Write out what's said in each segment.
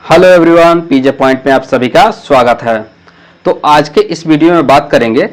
Hello everyone, पीजे point में आप सभी का स्वागत है। तो आज के इस वीडियो में बात करेंगे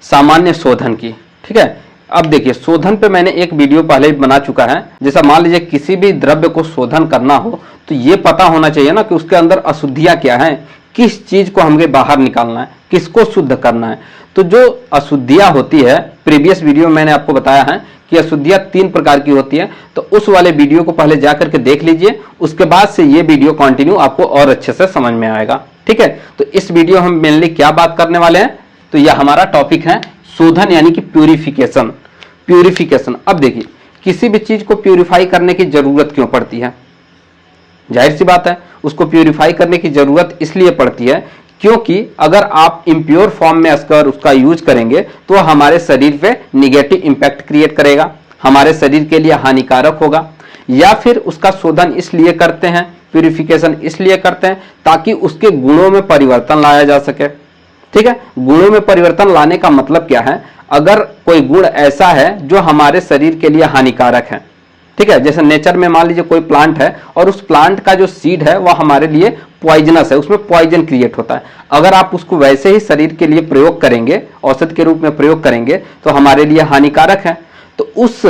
सामान्य शोधन की। ठीक है, अब देखिए शोधन पे मैंने एक वीडियो पहले ही बना चुका है। जैसा मान लीजिए किसी भी द्रव्य को शोधन करना हो तो ये पता होना चाहिए ना कि उसके अंदर अशुद्धियां क्या हैं, किस चीज को हमें बाहर निकालना है, किसको शुद्ध करना है। तो जो अशुद्धियां होती है, प्रीवियस वीडियो में मैंने आपको बताया है कि अशुद्धियां 3 प्रकार की होती है। तो उस वाले वीडियो को पहले जाकर के देख लीजिए, उसके बाद से ये वीडियो कंटिन्यू आपको और अच्छे से समझ में आएगा। ठीक है, तो इस वीडियो हम मेनली क्या बात करने वाले हैं, तो यह हमारा टॉपिक है शोधन यानी कि प्यूरिफिकेशन। प्यूरिफिकेशन, अब देखिए किसी भी चीज को प्यूरिफाई करने की जरूरत क्यों पड़ती है? जाहिर सी बात है, उसको प्यूरिफाई करने की जरूरत इसलिए पड़ती है क्योंकि अगर आप इम्प्योर फॉर्म में अगर उसका यूज करेंगे तो हमारे शरीर पे निगेटिव इंपैक्ट क्रिएट करेगा, हमारे शरीर के लिए हानिकारक होगा। या फिर उसका शोधन इसलिए करते हैं, प्यूरिफिकेशन इसलिए करते हैं ताकि उसके गुणों में परिवर्तन लाया जा सके। ठीक है, गुणों में परिवर्तन लाने का मतलब क्या है? अगर कोई गुण ऐसा है जो हमारे शरीर के लिए हानिकारक है, ठीक है, जैसे नेचर में मान लीजिए कोई प्लांट है और उस प्लांट का जो सीड है वह हमारे लिए पॉइजनस है, उसमें पॉइजन क्रिएट होता है। अगर आप उसको वैसे ही शरीर के लिए प्रयोग करेंगे, औषधि के रूप में प्रयोग करेंगे तो हमारे लिए हानिकारक है। तो उस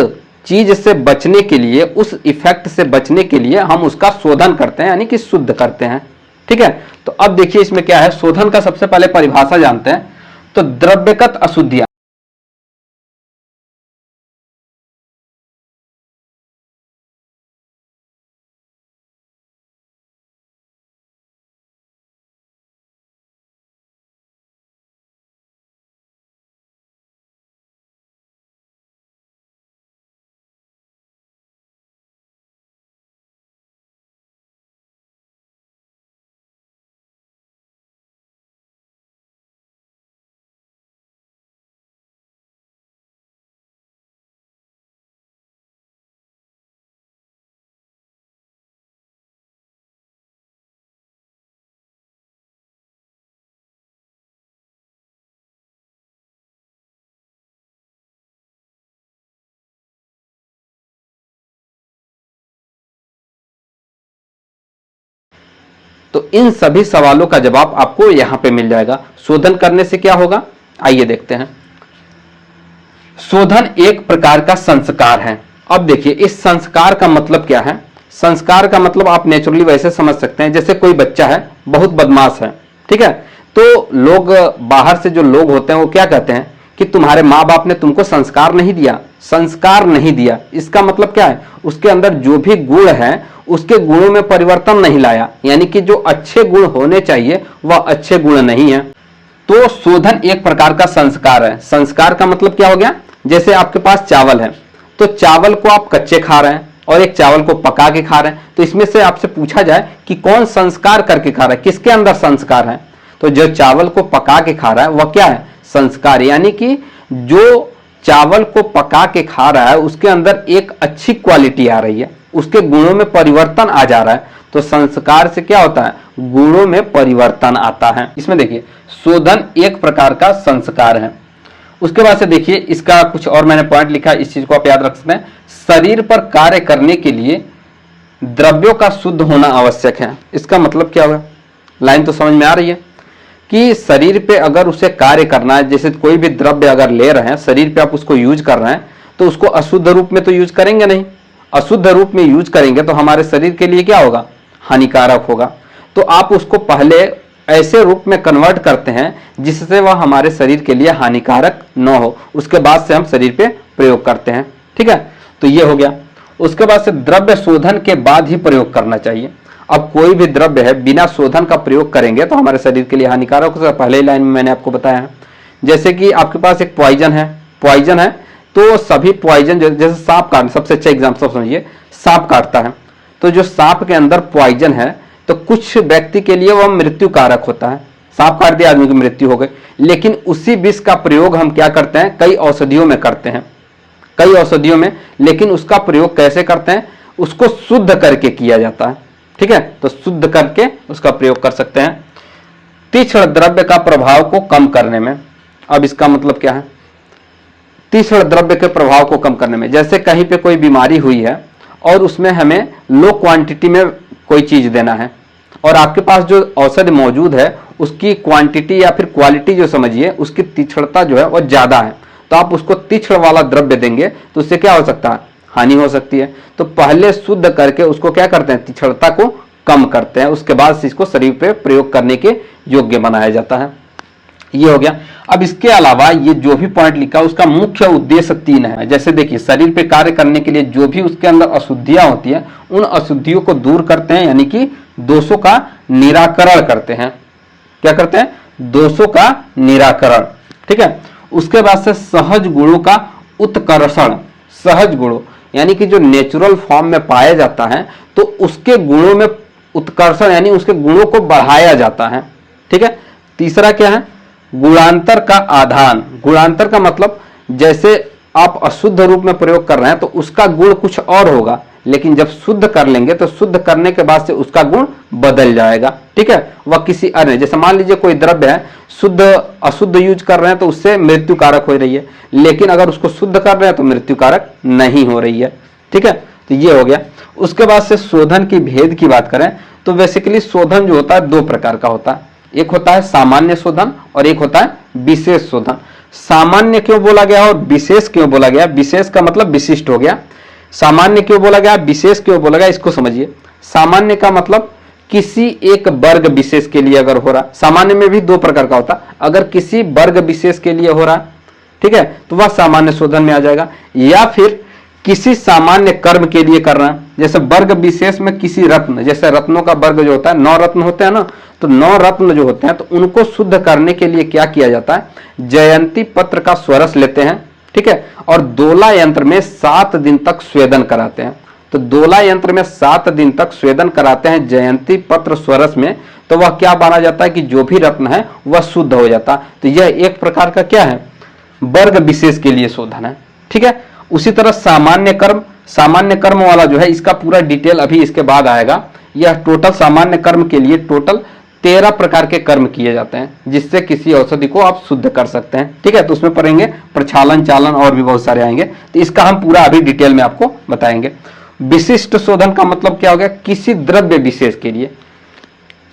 चीज से बचने के लिए, उस इफेक्ट से बचने के लिए हम उसका शोधन करते हैं यानी कि शुद्ध करते हैं। ठीक है, तो अब देखिए इसमें क्या है, शोधन का सबसे पहले परिभाषा जानते हैं। तो द्रव्यगत अशुद्धियां, तो इन सभी सवालों का जवाब आपको यहां पे मिल जाएगा। शोधन करने से क्या होगा, आइए देखते हैं। शोधन एक प्रकार का संस्कार है। अब देखिए इस संस्कार का मतलब क्या है? संस्कार का मतलब आप नेचुरली वैसे समझ सकते हैं, जैसे कोई बच्चा है बहुत बदमाश है, ठीक है, तो लोग बाहर से जो लोग होते हैं वो क्या कहते हैं कि तुम्हारे माँ बाप ने तुमको संस्कार नहीं दिया, संस्कार नहीं दिया। इसका मतलब क्या है? उसके अंदर जो भी गुण है उसके गुणों में परिवर्तन नहीं लाया, यानी कि जो अच्छे गुण होने चाहिए वह अच्छे गुण नहीं है। तो शोधन एक प्रकार का संस्कार है। संस्कार का मतलब क्या हो गया? जैसे आपके पास चावल है, तो चावल को आप कच्चे खा रहे हैं और एक चावल को पका के खा रहे हैं, तो इसमें से आपसे पूछा जाए कि कौन संस्कार करके खा रहा है, किसके अंदर संस्कार है? तो जो चावल को पका के खा रहा है वह क्या है? संस्कार। यानी कि जो चावल को पका के खा रहा है उसके अंदर एक अच्छी क्वालिटी आ रही है, उसके गुणों में परिवर्तन आ जा रहा है। तो संस्कार से क्या होता है? गुणों में परिवर्तन आता है। इसमें देखिए शोधन एक प्रकार का संस्कार है। उसके बाद से देखिए इसका कुछ और मैंने पॉइंट लिखा है, इस चीज को आप याद रख सकते हैं। शरीर पर कार्य करने के लिए द्रव्यों का शुद्ध होना आवश्यक है। इसका मतलब क्या हुआ? लाइन तो समझ में आ रही है कि शरीर पे अगर उसे कार्य करना है, जैसे कोई भी द्रव्य अगर ले रहे हैं शरीर पे, आप उसको यूज कर रहे हैं, तो उसको अशुद्ध रूप में तो यूज करेंगे नहीं। अशुद्ध रूप में यूज करेंगे तो हमारे शरीर के लिए क्या होगा? हानिकारक होगा। तो आप उसको पहले ऐसे रूप में कन्वर्ट करते हैं जिससे वह हमारे शरीर के लिए हानिकारक न हो, उसके बाद से हम शरीर पे प्रयोग करते हैं। ठीक है, तो ये हो गया। उसके बाद से द्रव्य शोधन के बाद ही प्रयोग करना चाहिए। अब कोई भी द्रव्य है बिना शोधन का प्रयोग करेंगे तो हमारे शरीर के लिए हानिकारक होगा। पहले ही लाइन में मैंने आपको बताया है। जैसे कि आपके पास एक पॉइजन है, पॉइजन है तो सभी पॉइजन, जैसे सांप काटना, सबसे अच्छा एग्जाम्पल समझिए, सांप काटता है तो जो सांप के अंदर पॉइजन है तो कुछ व्यक्ति के लिए वह मृत्यु कारक होता है। सांप काट दिया, आदमी की मृत्यु हो गई। लेकिन उसी विष का प्रयोग हम क्या करते हैं? कई औषधियों में करते हैं, कई औषधियों में। लेकिन उसका प्रयोग कैसे करते हैं? उसको शुद्ध करके किया जाता है। ठीक है, तो शुद्ध करके उसका प्रयोग कर सकते हैं। तीक्ष्ण द्रव्य का प्रभाव को कम करने में। अब इसका मतलब क्या है? तीक्ष्ण द्रव्य के प्रभाव को कम करने में, जैसे कहीं पे कोई बीमारी हुई है और उसमें हमें लो क्वांटिटी में कोई चीज देना है, और आपके पास जो औषधि मौजूद है उसकी क्वांटिटी या फिर क्वालिटी जो समझिए, उसकी तीक्ष्णता जो है वो ज्यादा है, तो आप उसको तीक्ष्ण वाला द्रव्य देंगे तो उससे क्या हो सकता है, हानि हो सकती है। तो पहले शुद्ध करके उसको क्या करते हैं, तीक्ष्णता को कम करते हैं, उसके बाद इसको शरीर पे प्रयोग करने के योग्य बनाया जाता है। ये हो गया। अब इसके अलावा ये जो भी पॉइंट लिखा उसका मुख्य उद्देश्य 3 है। जैसे देखिए, शरीर पे कार्य करने के लिए जो भी उसके अंदर अशुद्धियां होती है उन अशुद्धियों को दूर करते हैं, यानी कि दोषों का निराकरण करते हैं। क्या करते हैं, दोषों का निराकरण। ठीक है। उसके बाद से सहज गुणों का उत्कर्षण। सहज गुणों यानी कि जो नेचुरल फॉर्म में पाया जाता है तो उसके गुणों में उत्कर्षण यानी उसके गुणों को बढ़ाया जाता है। ठीक है। तीसरा क्या है, गुणांतर का आधान। गुणांतर का मतलब जैसे आप अशुद्ध रूप में प्रयोग कर रहे हैं तो उसका गुण कुछ और होगा, लेकिन जब शुद्ध कर लेंगे तो शुद्ध करने के बाद से उसका गुण बदल जाएगा। ठीक है। वह किसी अन्य, जैसे मान लीजिए कोई द्रव्य है, शुद्ध अशुद्ध यूज कर रहे हैं तो उससे मृत्यु कारक हो रही है, लेकिन अगर उसको शुद्ध कर रहे हैं तो मृत्यु कारक नहीं हो रही है। ठीक है। तो ये हो गया। उसके बाद से शोधन की भेद की बात करें तो बेसिकली शोधन जो होता है 2 प्रकार का होता है। एक होता है सामान्य शोधन और एक होता है विशेष शोधन। सामान्य क्यों बोला गया और विशेष क्यों बोला गया, विशेष का मतलब विशिष्ट हो गया, सामान्य क्यों बोला गया, विशेष क्यों बोला गया, इसको समझिए। सामान्य का मतलब किसी एक वर्ग विशेष के लिए अगर हो रहा, सामान्य में भी 2 प्रकार का होता, अगर किसी वर्ग विशेष के लिए हो रहा, ठीक है, तो वह सामान्य शोधन में आ जाएगा। या फिर किसी सामान्य कर्म के लिए कर रहा है, जैसे वर्ग विशेष में किसी रत्न, जैसे रत्नों का वर्ग जो होता है 9 रत्न होते हैं ना, तो 9 रत्न जो होते हैं तो उनको शुद्ध करने के लिए क्या किया जाता है, जयंती पत्र का स्वरस लेते हैं। ठीक है। और दोला यंत्र में 7 दिन तक स्वेदन कराते हैं। तो दोला यंत्र में 7 दिन तक स्वेदन कराते हैं जयंती पत्र स्वरस में, तो वह क्या माना जाता है कि जो भी रत्न है वह शुद्ध हो जाता है। तो यह एक प्रकार का क्या है, वर्ग विशेष के लिए शोधन है। ठीक है। उसी तरह सामान्य कर्म, सामान्य कर्म वाला जो है इसका पूरा डिटेल अभी इसके बाद आएगा। यह टोटल सामान्य कर्म के लिए टोटल 13 प्रकार के कर्म किए जाते हैं जिससे किसी औषधि को आप शुद्ध कर सकते हैं। ठीक है। तो उसमें पढ़ेंगे प्रक्षालन, चालन और भी बहुत सारे आएंगे, तो इसका हम पूरा अभी डिटेल में आपको बताएंगे। विशिष्ट शोधन का मतलब क्या हो गया, किसी द्रव्य विशेष के लिए।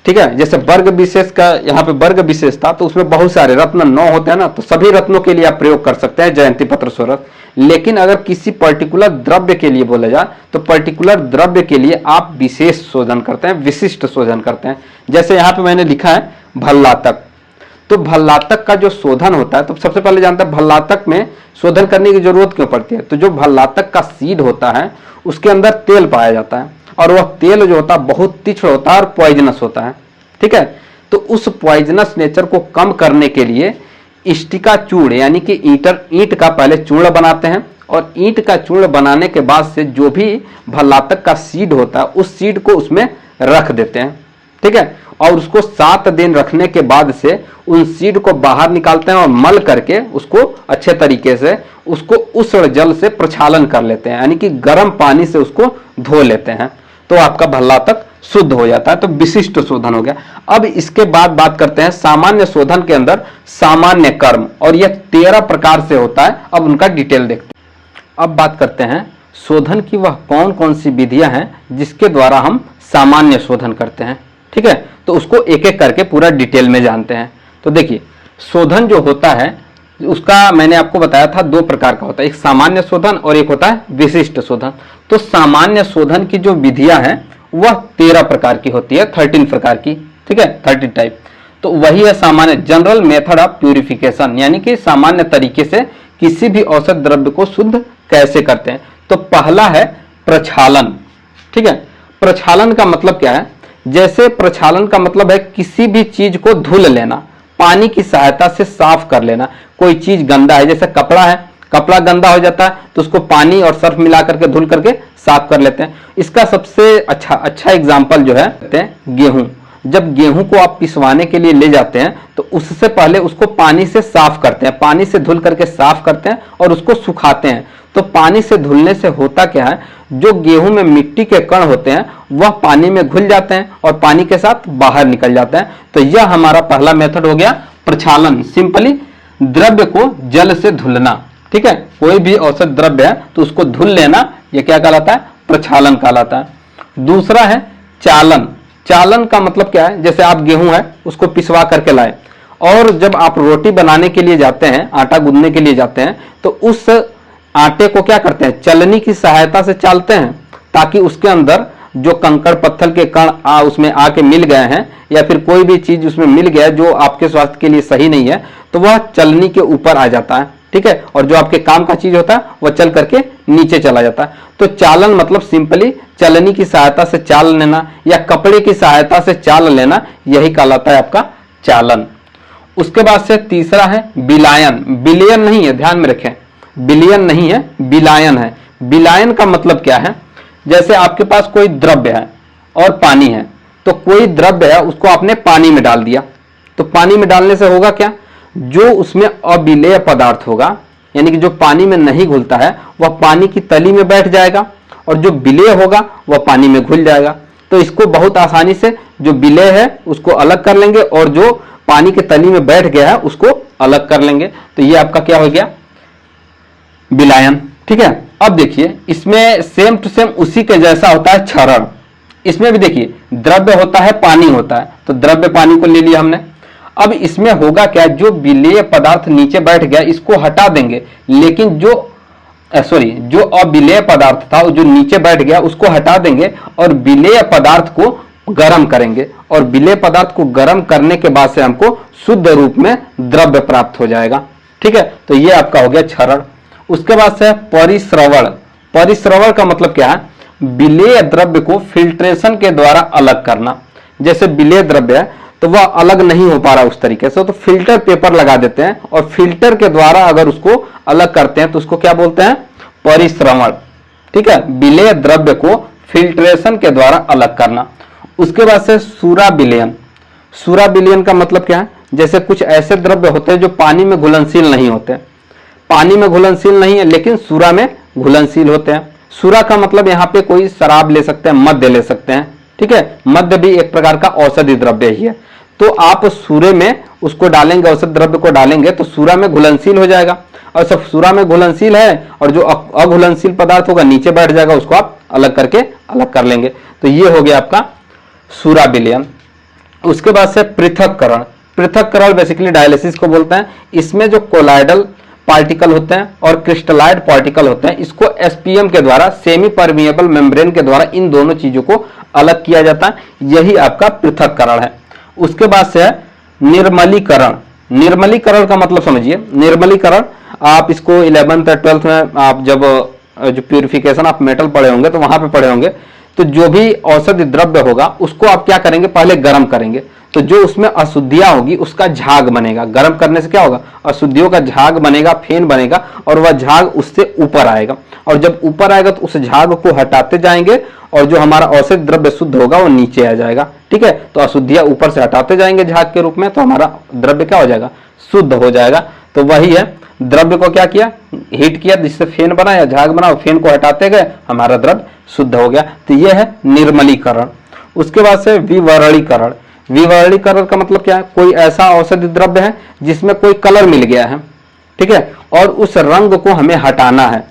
ठीक है। जैसे वर्ग विशेष का यहाँ पे वर्ग विशेष था तो उसमें बहुत सारे रत्न 9 होते हैं ना, तो सभी रत्नों के लिए आप प्रयोग कर सकते हैं जयंती पत्र स्वरस। लेकिन अगर किसी पर्टिकुलर द्रव्य के लिए बोला जाए तो पर्टिकुलर द्रव्य के लिए आप विशेष शोधन करते हैं, विशिष्ट शोधन करते हैं। जैसे यहाँ पे मैंने लिखा है भल्लातक, तो भल्लातक का जो शोधन होता है, तो सबसे पहले जानते हैं भल्लातक में शोधन करने की जरूरत क्यों पड़ती है। तो जो भल्लातक का सीड होता है उसके अंदर तेल पाया जाता है और वह तेल जो होता है बहुत तीक्ष्ण होता है और पॉइजनस होता है। ठीक है। तो उस पॉइजनस नेचर को कम करने के लिए इष्टिका चूर्ण यानी कि ईंट का पहले चूर्ण बनाते हैं, और ईंट का चूर्ण बनाने के बाद से जो भी भल्लातक का सीड होता है उस सीड को उसमें रख देते हैं। ठीक है। और उसको 7 दिन रखने के बाद से उन सीड को बाहर निकालते हैं और मल करके उसको अच्छे तरीके से उसको उष्ण जल से प्रक्षालन कर लेते हैं, यानी कि गर्म पानी से उसको धो लेते हैं, तो आपका भल्लातक शुद्ध हो जाता है। तो विशिष्ट शोधन हो गया। अब इसके बाद बात करते हैं सामान्य शोधन के अंदर सामान्य कर्म, और यह 13 प्रकार से होता है। अब उनका डिटेल देखते हैं। अब बात करते हैं शोधन की वह कौन कौन सी विधियां हैं जिसके द्वारा हम सामान्य शोधन करते हैं। ठीक है। तो उसको एक एक करके पूरा डिटेल में जानते हैं। तो देखिए, शोधन जो होता है उसका मैंने आपको बताया था 2 प्रकार का होता है, एक सामान्य शोधन और एक होता है विशिष्ट शोधन। तो सामान्य शोधन की जो विधियां हैं वह 13 प्रकार की होती है, 13 प्रकार की। ठीक है, 30 टाइप। तो वही है सामान्य जनरल मेथड ऑफ प्यूरिफिकेशन, यानी कि सामान्य तरीके से किसी भी औषध द्रव्य को शुद्ध कैसे करते हैं। तो पहला है प्रक्षालन। ठीक है। प्रक्षालन का मतलब क्या है, जैसे प्रक्षालन का मतलब है किसी भी चीज को धुल लेना, पानी की सहायता से साफ कर लेना। कोई चीज गंदा है, जैसे कपड़ा है, कपड़ा गंदा हो जाता है तो उसको पानी और सर्फ मिला करके धुल करके साफ कर लेते हैं। इसका सबसे अच्छा एग्जाम्पल जो है गेहूं। जब गेहूं को आप पिसवाने के लिए ले जाते हैं तो उससे पहले उसको पानी से साफ करते हैं, पानी से धुल करके साफ करते हैं और उसको सुखाते हैं। तो पानी से धुलने से होता क्या है, जो गेहूं में मिट्टी के कण होते हैं वह पानी में घुल जाते हैं और पानी के साथ बाहर निकल जाते हैं। तो यह हमारा पहला मेथड हो गया प्रक्षालन, सिंपली द्रव्य को जल से धुलना। ठीक है। कोई भी औषध द्रव्य है तो उसको धुल लेना, यह क्या कहलाता है, प्रक्षालन कहलाता है। दूसरा है चालन। चालन का मतलब क्या है, जैसे आप गेहूं है उसको पिसवा करके लाए और जब आप रोटी बनाने के लिए जाते हैं, आटा गूंदने के लिए जाते हैं, तो उस आटे को क्या करते हैं, चलनी की सहायता से चालते हैं ताकि उसके अंदर जो कंकड़ पत्थर के कण उसमें आके मिल गए हैं या फिर कोई भी चीज उसमें मिल गया जो आपके स्वास्थ्य के लिए सही नहीं है तो वह चलनी के ऊपर आ जाता है, ठीक है, और जो आपके काम का चीज होता है वह चल करके नीचे चला जाता है। तो चालन मतलब सिंपली चलनी की सहायता से चाल लेना या कपड़े की सहायता से चाल लेना, यही कहलाता है आपका चालन। उसके बाद से तीसरा है बिलायन। बिलियन नहीं है, ध्यान में रखें, बिलियन नहीं है, बिलायन है। बिलायन का मतलब क्या है, जैसे आपके पास कोई द्रव्य है और पानी है, तो कोई द्रव्य है उसको आपने पानी में डाल दिया, तो पानी में डालने से होगा क्या, जो उसमें अविलेय पदार्थ होगा यानी कि जो पानी में नहीं घुलता है वह पानी की तली में बैठ जाएगा और जो विलेय होगा वह पानी में घुल जाएगा। तो इसको बहुत आसानी से जो विलेय है उसको अलग कर लेंगे और जो पानी के तली में बैठ गया है उसको अलग कर लेंगे, तो ये आपका क्या हो गया, विलायन, ठीक है। अब देखिए इसमें सेम टू सेम उसी के जैसा होता है क्षरण। इसमें भी देखिए द्रव्य होता है, पानी होता है, तो द्रव्य पानी को ले लिया हमने। अब इसमें होगा क्या, जो विलेय पदार्थ नीचे बैठ गया इसको हटा देंगे, लेकिन जो जो अविलेय पदार्थ था जो नीचे बैठ गया उसको हटा देंगे और विलेय पदार्थ को गर्म करेंगे और विलेय पदार्थ को गर्म करने के बाद से हमको शुद्ध रूप में द्रव्य प्राप्त हो जाएगा, ठीक है। तो ये आपका हो गया क्षरण। उसके बाद से परिश्रवण। परिश्रवण का मतलब क्या है, विलेय द्रव्य को फिल्ट्रेशन के द्वारा अलग करना। जैसे विलेय द्रव्य है तो वह अलग नहीं हो पा रहा उस तरीके से, तो फिल्टर पेपर लगा देते हैं और फिल्टर के द्वारा अगर उसको अलग करते हैं तो उसको क्या बोलते हैं, परिश्रवण, ठीक है, विलेय द्रव्य को फिल्ट्रेशन के द्वारा अलग करना। उसके बाद से सूरा विलयन। सूरा विलयन का मतलब क्या है, जैसे कुछ ऐसे द्रव्य होते हैं जो पानी में घुलनशील नहीं होते, पानी में घुलनशील नहीं है लेकिन सूरा में घुलनशील होते हैं। सूरा का मतलब यहाँ पे कोई शराब ले सकते हैं, मद्य ले सकते हैं, ठीक है, मद्य भी एक प्रकार का औषधि द्रव्य ही है। तो आप सूरे में उसको डालेंगे, औषध द्रव्य को डालेंगे तो सूरा में घुलनशील हो जाएगा और सब सूरा में घुलनशील है और जो अघुलनशील पदार्थ होगा नीचे बैठ जाएगा, उसको आप अलग करके अलग कर लेंगे। तो ये हो गया आपका सूरा विलयन। उसके बाद से पृथक्करण। पृथक्करण बेसिकली डायलिसिस को बोलते हैं। इसमें जो कोलाइडल पार्टिकल होते हैं और क्रिस्टलाइड पार्टिकल होते हैं, इसको एसपीएम के द्वारा, सेमी परमिएबल मेम्ब्रेन के द्वारा इन दोनों चीजों को अलग किया जाता है, यही आपका पृथक्करण है। उसके बाद से है निर्मलीकरण। निर्मलीकरण का मतलब समझिए, निर्मलीकरण आप इसको 11th 12th में आप जब जो प्यूरिफिकेशन ऑफ मेटल पढ़े होंगे तो वहां पे पढ़े होंगे, तो जो भी औषधि द्रव्य होगा उसको आप क्या करेंगे, पहले गर्म करेंगे, तो जो उसमें अशुद्धियां होगी उसका झाग बनेगा। गर्म करने से क्या होगा, अशुद्धियों का झाग बनेगा, फेन बनेगा और वह झाग उससे ऊपर आएगा और जब ऊपर आएगा तो उस झाग को हटाते जाएंगे और जो हमारा औषधि द्रव्य शुद्ध होगा वो नीचे आ जाएगा, ठीक है। तो अशुद्धियां ऊपर से हटाते जाएंगे झाग के रूप में, तो हमारा द्रव्य क्या हो जाएगा, शुद्ध हो जाएगा। तो वही है, द्रव्य को क्या किया, हीट किया जिससे फेन बना या झाग बना, फेन को हटाते गए, हमारा द्रव्य शुद्ध हो गया। तो यह है निर्मलीकरण। उसके बाद से विवरणीकरण। विवरणीकरण का मतलब क्या है, कोई ऐसा औषधि द्रव्य है जिसमें कोई कलर मिल गया है, ठीक है, और उस रंग को हमें हटाना है,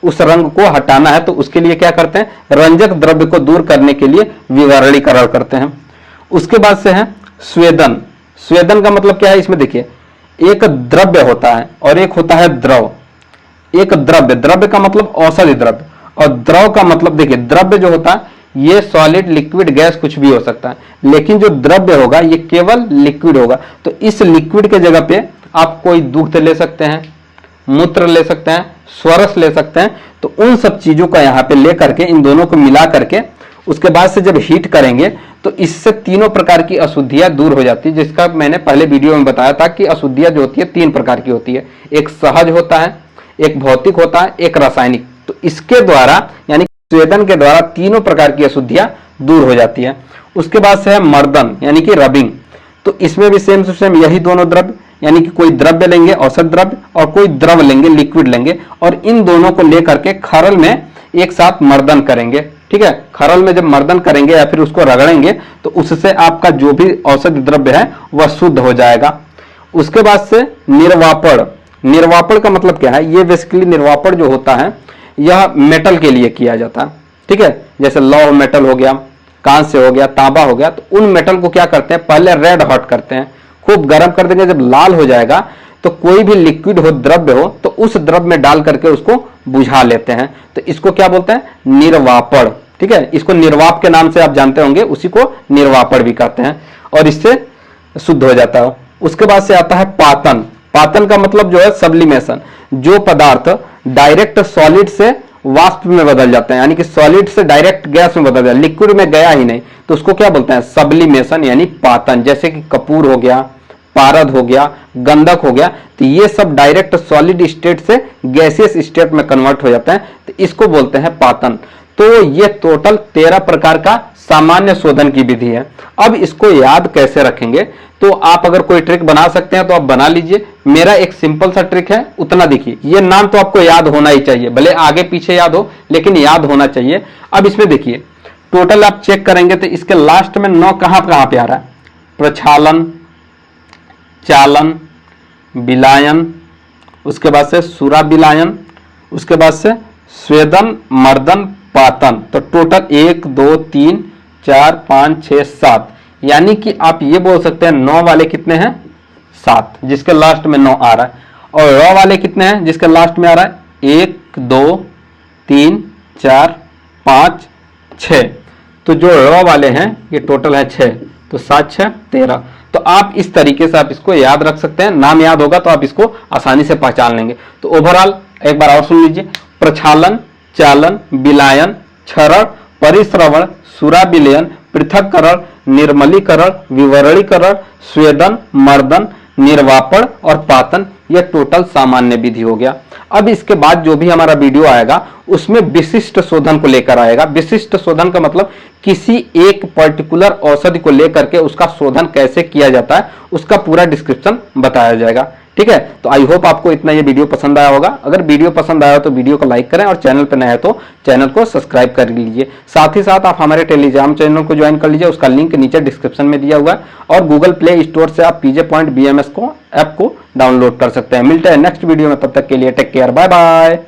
उस रंग को हटाना है, तो उसके लिए क्या करते हैं, रंजक द्रव्य को दूर करने के लिए विवरणीकरण करते हैं। उसके बाद से है स्वेदन। स्वेदन का मतलब क्या है, इसमें देखिए एक द्रव्य होता है और एक होता है द्रव। एक द्रव्य, द्रव्य का मतलब औषधि द्रव्य, और द्रव का मतलब देखिए द्रव्य जो होता है ये सॉलिड, लिक्विड, गैस कुछ भी हो सकता है, लेकिन जो द्रव्य होगा ये केवल लिक्विड होगा। तो इस लिक्विड के जगह पे आप कोई दूध ले सकते हैं, मूत्र ले सकते हैं, स्वरस ले सकते हैं, तो उन सब चीजों का यहाँ पे ले करके इन दोनों को मिला करके उसके बाद से जब हीट करेंगे तो इससे तीनों प्रकार की अशुद्धियां दूर हो जाती है, जिसका मैंने पहले वीडियो में बताया था कि अशुद्धियां जो होती है 3 प्रकार की होती है, एक सहज होता है, एक भौतिक होता है, एक रासायनिक। तो इसके द्वारा यानी स्वेदन के द्वारा तीनों प्रकार की अशुद्धियां दूर हो जाती है। उसके बाद से है मर्दन यानी कि रबिंग। तो इसमें भी सेम टू सेम यही दोनों द्रव्य, यानी कि कोई द्रव्य लेंगे औषध द्रव्य और कोई द्रव लेंगे लिक्विड लेंगे और इन दोनों को लेकर के खरल में एक साथ मर्दन करेंगे, ठीक है। खरल में जब मर्दन करेंगे या फिर उसको रगड़ेंगे तो उससे आपका जो भी औषध द्रव्य है वह शुद्ध हो जाएगा। उसके बाद से निर्वापण। निर्वापण का मतलब क्या है, ये बेसिकली निर्वापण जो होता है यह मेटल के लिए किया जाता है, ठीक है। जैसे लौह मेटल हो गया, कांस्य हो गया, तांबा हो गया, तो उन मेटल को क्या करते हैं, पहले रेड हॉट करते हैं, खूब गर्म कर देंगे। जब लाल हो जाएगा तो कोई भी लिक्विड हो, द्रव्य हो, तो उस द्रव्य में डाल करके उसको बुझा लेते हैं। तो इसको क्या बोलते हैं, निर्वापण। ठीक है, इसको निर्वाप के नाम से आप जानते होंगे, उसी को निर्वापण भी कहते हैं, और इससे शुद्ध हो जाता है। उसके बाद से आता है पातन। पातन का मतलब जो है सब्लिमेशन, जो पदार्थ डायरेक्ट सॉलिड से वाष्प में बदल जाते हैं, यानी कि सॉलिड से डायरेक्ट गैस में बदल जाता है, लिक्विड में गया ही नहीं, तो उसको क्या बोलते हैं, सब्लिमेशन यानी पातन। जैसे कि कपूर हो गया, पारद हो गया, गंधक हो गया, तो ये सब डायरेक्ट सॉलिड स्टेट से गैसियस स्टेट में कन्वर्ट हो जाते हैं, तो इसको बोलते हैं पातन। तो ये टोटल 13 प्रकार का सामान्य शोधन की विधि है। अब इसको याद कैसे रखेंगे, तो आप अगर कोई ट्रिक बना सकते हैं तो आप बना लीजिए। मेरा एक सिंपल सा ट्रिक है, उतना देखिए, ये नाम तो आपको याद होना ही चाहिए, भले आगे पीछे याद हो लेकिन याद होना चाहिए। अब इसमें देखिए टोटल आप चेक करेंगे तो इसके लास्ट में 9 कहां पे आ रहा है, प्रक्षालन, चालन, विलायन, उसके बाद से सुराविलायन, उसके बाद से स्वेदन, मर्दन, पातन। तो टोटल 1 2 3 4 5 6 7, यानी कि आप ये बोल सकते हैं 9 वाले कितने हैं, 7, जिसके लास्ट में 9 आ रहा है। और र वाले कितने हैं, जिसके लास्ट में आ रहा है 1 2 3 4 5 6। तो जो र वाले हैं ये टोटल है 6, तो 7 6 13। तो आप इस तरीके से आप इसको याद रख सकते हैं, नाम याद होगा तो आप इसको आसानी से पहचान लेंगे। तो ओवरऑल एक बार और सुन लीजिए, प्रक्षालन, चालन, विलायन, क्षरण, परिश्रवण, सुराविलयन, पृथक्करण, निर्मलीकरण, विवरणीकरण, स्वेदन, मर्दन, निर्वापण और पातन, यह टोटल सामान्य विधि हो गया। अब इसके बाद जो भी हमारा वीडियो आएगा उसमें विशिष्ट शोधन को लेकर आएगा। विशिष्ट शोधन का मतलब किसी एक पर्टिकुलर औषधि को लेकर के उसका शोधन कैसे किया जाता है, उसका पूरा डिस्क्रिप्शन बताया जाएगा। ठीक है, तो आई होप आपको इतना ये वीडियो पसंद आया होगा। अगर वीडियो पसंद आया तो वीडियो को लाइक करें और चैनल पर नए हैं तो चैनल को सब्सक्राइब कर लीजिए। साथ ही साथ आप हमारे टेलीग्राम चैनल को ज्वाइन कर लीजिए, उसका लिंक नीचे डिस्क्रिप्शन में दिया हुआ है, और गूगल प्ले स्टोर से आप PJ.BMS को ऐप को डाउनलोड कर सकते हैं। मिलते हैं नेक्स्ट वीडियो में, तब तक के लिए टेक केयर, बाय बाय।